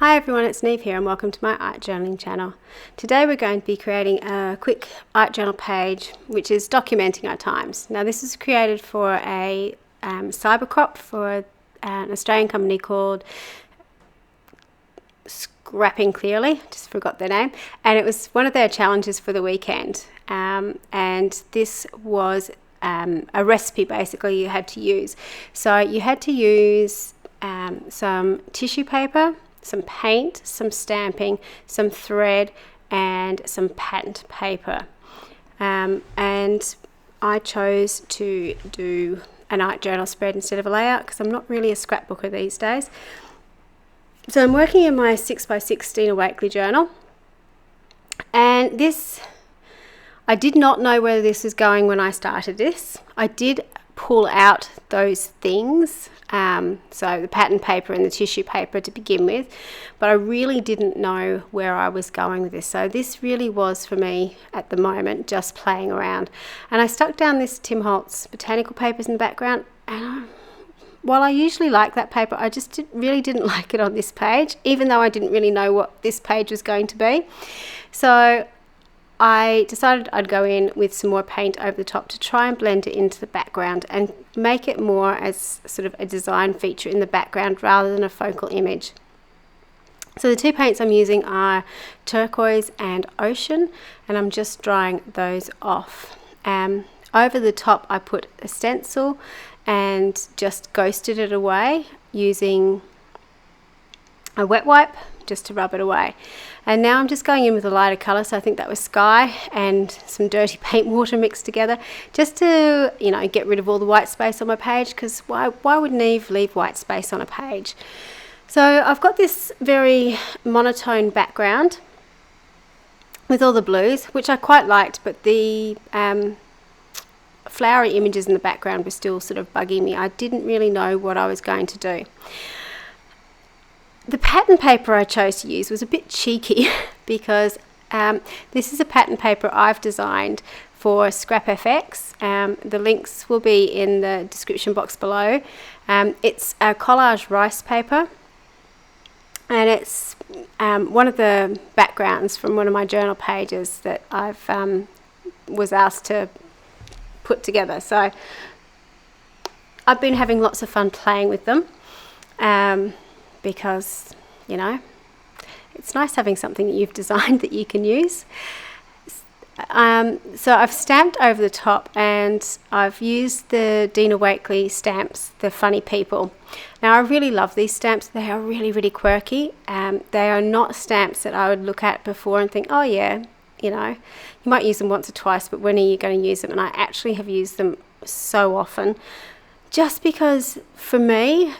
Hi everyone, it's Niamh here and welcome to my art journaling channel. Today we're going to be creating a quick art journal page which is documenting our times. Now this is created for a cybercrop for an Australian company called Clearly, just forgot their name, and it was one of their challenges for the weekend, and this was a recipe basically you had to use. So you had to use some tissue paper, some paint, some stamping, some thread and some patterned paper, and I chose to do an art journal spread instead of a layout because I'm not really a scrapbooker these days. So I'm working in my 6x16 Wakely journal, and this, I did not know where this was going when I started this. I did pull out those things, so the pattern paper and the tissue paper to begin with, but I really didn't know where I was going with this. So this really was for me at the moment just playing around, and I stuck down this Tim Holtz botanical papers in the background, and while I usually like that paper, I just really didn't like it on this page, even though I didn't really know what this page was going to be. So I decided I'd go in with some more paint over the top to try and blend it into the background and make it more as sort of a design feature in the background rather than a focal image. So the two paints I'm using are turquoise and ocean, and I'm just drying those off. Over the top I put a stencil and just ghosted it away using a wet wipe just to rub it away. And now I'm just going in with a lighter colour, so I think that was sky and some dirty paint water mixed together, just to, you know, get rid of all the white space on my page, because why would Niamh leave white space on a page? So I've got this very monotone background with all the blues, which I quite liked, but the flowery images in the background were still sort of bugging me. I didn't really know what I was going to do. The pattern paper I chose to use was a bit cheeky because this is a pattern paper I've designed for Scrap FX. The links will be in the description box below. It's a collage rice paper, and it's one of the backgrounds from one of my journal pages that I've was asked to put together. So I've been having lots of fun playing with them. Because, you know, it's nice having something that you've designed that you can use. So I've stamped over the top, and I've used the Dina Wakely stamps, the funny people. Now I really love these stamps. They are really, really quirky. They are not stamps that I would look at before and think, oh yeah, you know, you might use them once or twice, but when are you going to use them? And I actually have used them so often, just because for me,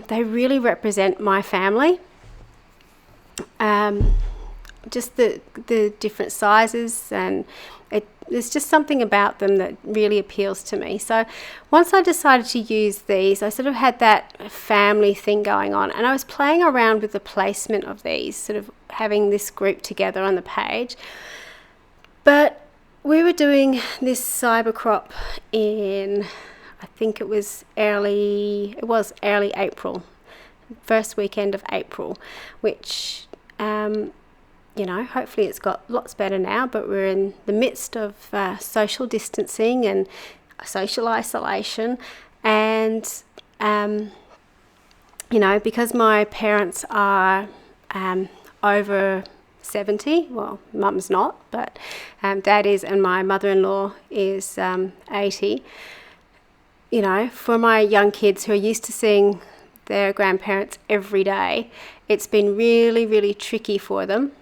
they really represent my family. Just the different sizes, and there's just something about them that really appeals to me. So once I decided to use these, I sort of had that family thing going on, and I was playing around with the placement of these, sort of having this group together on the page. But we were doing this cybercrop in, I think it was early April, first weekend of April, which, you know, hopefully it's got lots better now, but we're in the midst of social distancing and social isolation. And, you know, because my parents are over 70, well, mum's not, but dad is, and my mother-in-law is 80. You know, for my young kids who are used to seeing their grandparents every day, it's been really, really tricky for them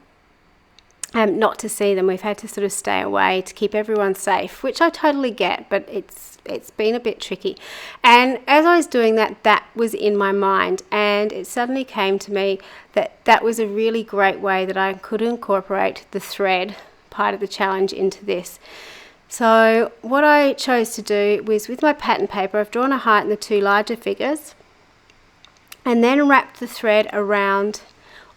not to see them. We've had to sort of stay away to keep everyone safe, which I totally get, but it's been a bit tricky. And as I was doing that, that was in my mind, and it suddenly came to me that that was a really great way that I could incorporate the thread part of the challenge into this. So what I chose to do was, with my pattern paper, I've drawn a heart in the two larger figures, and then wrapped the thread around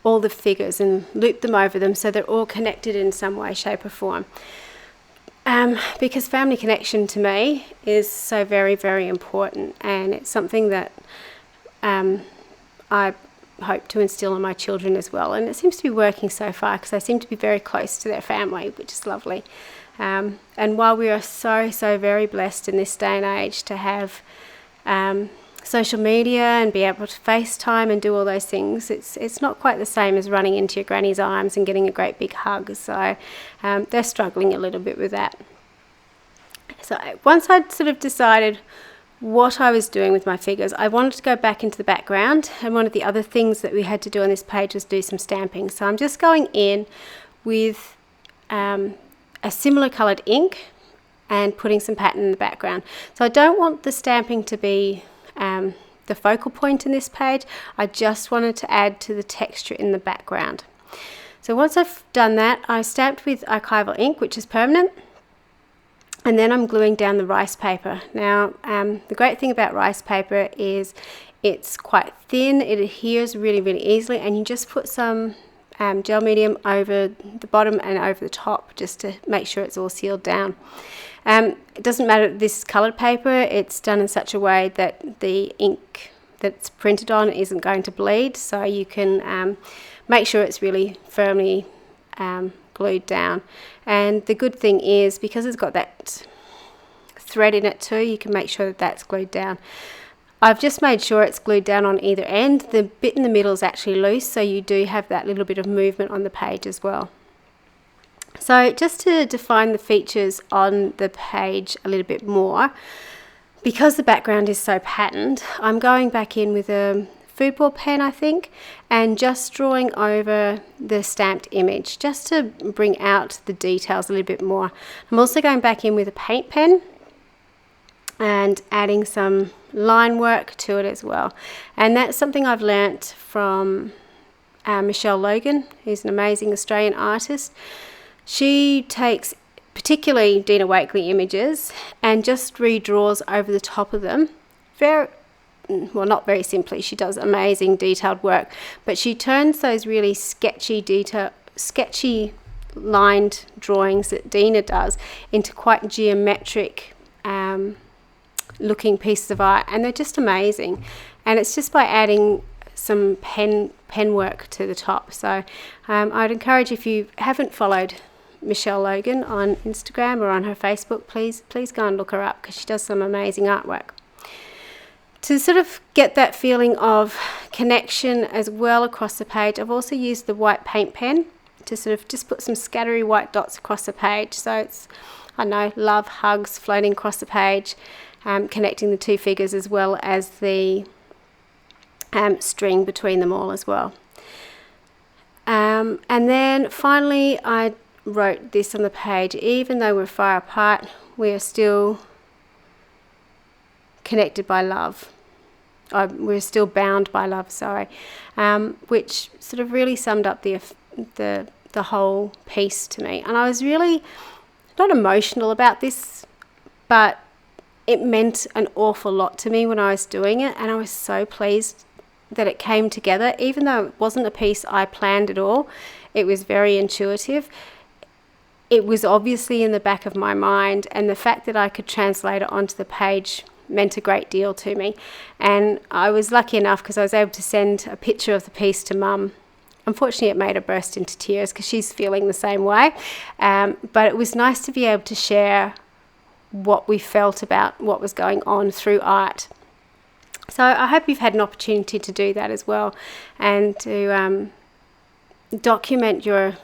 all the figures and looped them over them so they're all connected in some way, shape or form. Because family connection to me is so very, very important, and it's something that I hope to instill in my children as well. And it seems to be working so far because they seem to be very close to their family, which is lovely. And while we are so very blessed in this day and age to have social media and be able to FaceTime and do all those things, it's not quite the same as running into your granny's arms and getting a great big hug. So they're struggling a little bit with that. So once I'd sort of decided what I was doing with my figures, I wanted to go back into the background, and one of the other things that we had to do on this page was do some stamping. So I'm just going in with a similar coloured ink and putting some pattern in the background. So I don't want the stamping to be the focal point in this page. I just wanted to add to the texture in the background. So once I've done that, I stamped with archival ink, which is permanent. And then I'm gluing down the rice paper. Now, the great thing about rice paper is it's quite thin, it adheres really easily, and you just put some gel medium over the bottom and over the top just to make sure it's all sealed down. It doesn't matter if this is coloured paper, it's done in such a way that the ink that's printed on isn't going to bleed, so you can make sure it's really firmly glued down. And the good thing is, because it's got that thread in it too, you can make sure that that's glued down. I've just made sure it's glued down on either end. The bit in the middle is actually loose, so you do have that little bit of movement on the page as well. So just to define the features on the page a little bit more, because the background is so patterned, I'm going back in with a foodball pen, I think, and just drawing over the stamped image just to bring out the details a little bit more. I'm also going back in with a paint pen and adding some line work to it as well. And that's something I've learnt from Michelle Logan, who's an amazing Australian artist. She takes particularly Dina Wakely images and just redraws over the top of them. Not very simply, she does amazing detailed work, but she turns those really sketchy lined drawings that Dina does into quite geometric looking pieces of art, and they're just amazing. And it's just by adding some pen work to the top. So I'd encourage, if you haven't followed Michelle Logan on Instagram or on her Facebook, please go and look her up, because she does some amazing artwork. To sort of get that feeling of connection as well across the page, I've also used the white paint pen to sort of just put some scattery white dots across the page. So it's, I know, love, hugs floating across the page, connecting the two figures as well as the string between them all as well. And then finally I wrote this on the page: even though we're far apart, we are still connected by love. We're still bound by love, which sort of really summed up the whole piece to me. And I was really not emotional about this, but it meant an awful lot to me when I was doing it, and I was so pleased that it came together. Even though it wasn't a piece I planned at all, it was very intuitive. It was obviously in the back of my mind, and the fact that I could translate it onto the page meant a great deal to me. And I was lucky enough because I was able to send a picture of the piece to Mum. Unfortunately, it made her burst into tears because she's feeling the same way. But it was nice to be able to share what we felt about what was going on through art. So I hope you've had an opportunity to do that as well, and to document your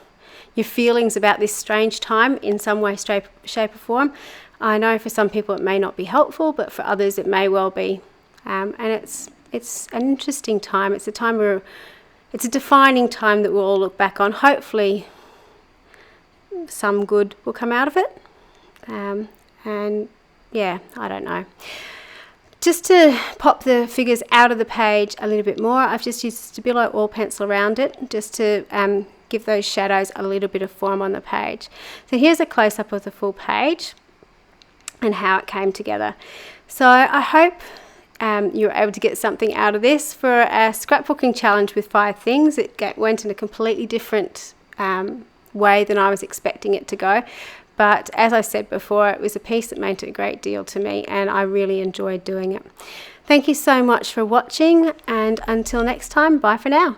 feelings about this strange time in some way, shape or form. I know for some people it may not be helpful, but for others it may well be. And it's an interesting time. It's a defining time that we'll all look back on. Hopefully some good will come out of it. And yeah, I don't know. Just to pop the figures out of the page a little bit more, I've just used Stabilo oil pencil around it just to give those shadows a little bit of form on the page. So here's a close-up of the full page and how it came together. So I hope you were able to get something out of this. For a scrapbooking challenge with 5 things, it went in a completely different way than I was expecting it to go. But as I said before, it was a piece that meant a great deal to me, and I really enjoyed doing it. Thank you so much for watching, and until next time, bye for now.